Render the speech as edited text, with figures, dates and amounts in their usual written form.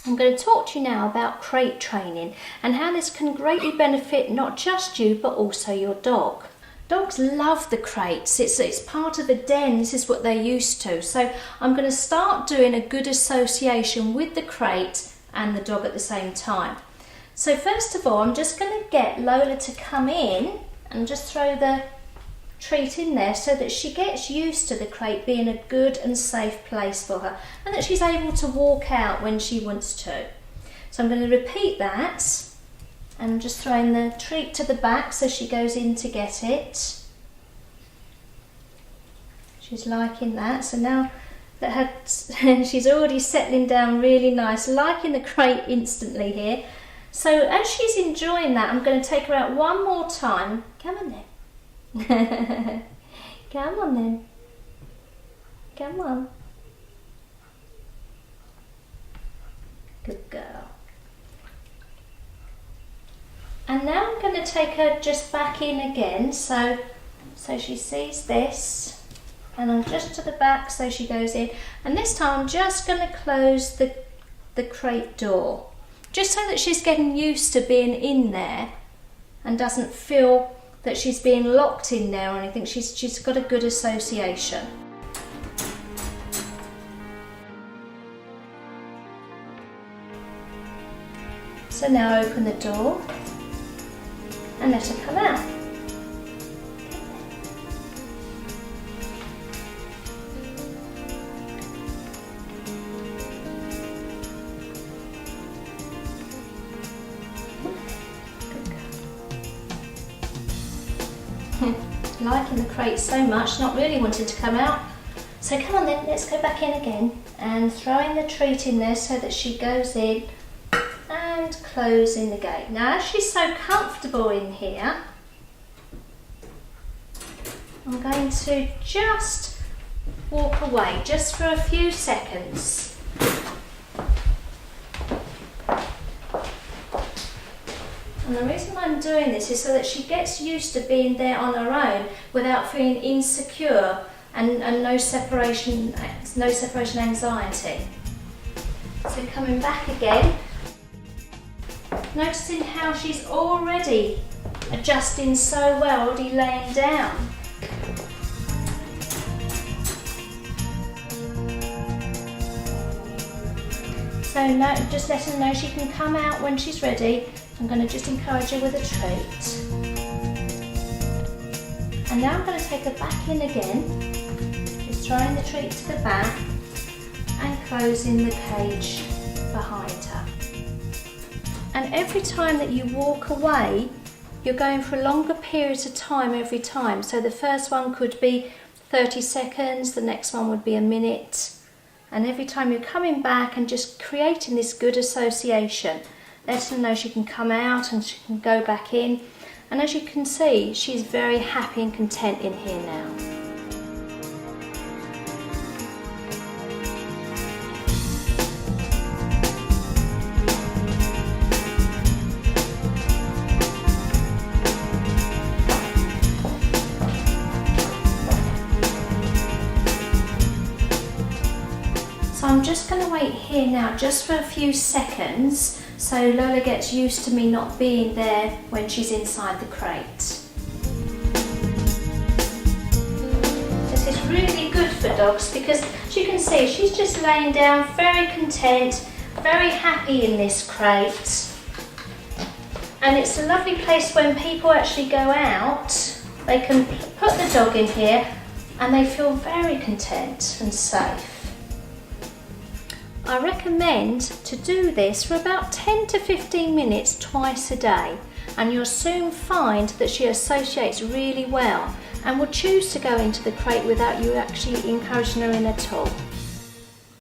I'm going to talk to you now about crate training and how this can greatly benefit not just you but also your dog. Dogs love the crates, it's part of a den, this is what they're used to. So I'm going to start doing a good association with the crate and the dog at the same time. So first of all, I'm just going to get Lola to come in and just throw the treat in there so that she gets used to the crate being a good and safe place for her and that she's able to walk out when she wants to. So I'm going to repeat that and I'm just throwing the treat to the back so she goes in to get it. She's liking that, so now that she's already settling down really nice, liking the crate instantly here. So as she's enjoying that, I'm going to take her out one more time. Come on then. Come on then. Come on. Good girl. And now I'm going to take her just back in again, so she sees this, and I'm just to the back so she goes in, and this time I'm just going to close the crate door, just so that she's getting used to being in there and doesn't feel that she's being locked in there or anything. She's got a good association. So now open the door and let her come out. Liking the crate so much, not really wanting to come out. So come on then, let's go back in again and throwing the treat in there so that she goes in and closing the gate. Now as she's so comfortable in here, I'm going to just walk away just for a few seconds. And the reason why I'm doing this is so that she gets used to being there on her own without feeling insecure and no separation anxiety. So coming back again, noticing how she's already adjusting so well, already laying down. So now just letting her know she can come out when she's ready. I'm going to just encourage her with a treat. And now I'm going to take her back in again, just throwing the treat to the back and closing the cage behind her. And every time that you walk away, you're going for longer periods of time every time. So the first one could be 30 seconds, the next one would be a minute. And every time you're coming back and just creating this good association, letting her know she can come out and she can go back in. And as you can see, she's very happy and content in here now. So I'm just going to wait here now just for a few seconds so Lola gets used to me not being there when she's inside the crate. This is really good for dogs because, as you can see, she's just laying down very content, very happy in this crate. And it's a lovely place when people actually go out, they can put the dog in here and they feel very content and safe. I recommend to do this for about 10 to 15 minutes twice a day, and you'll soon find that she associates really well and will choose to go into the crate without you actually encouraging her in at all.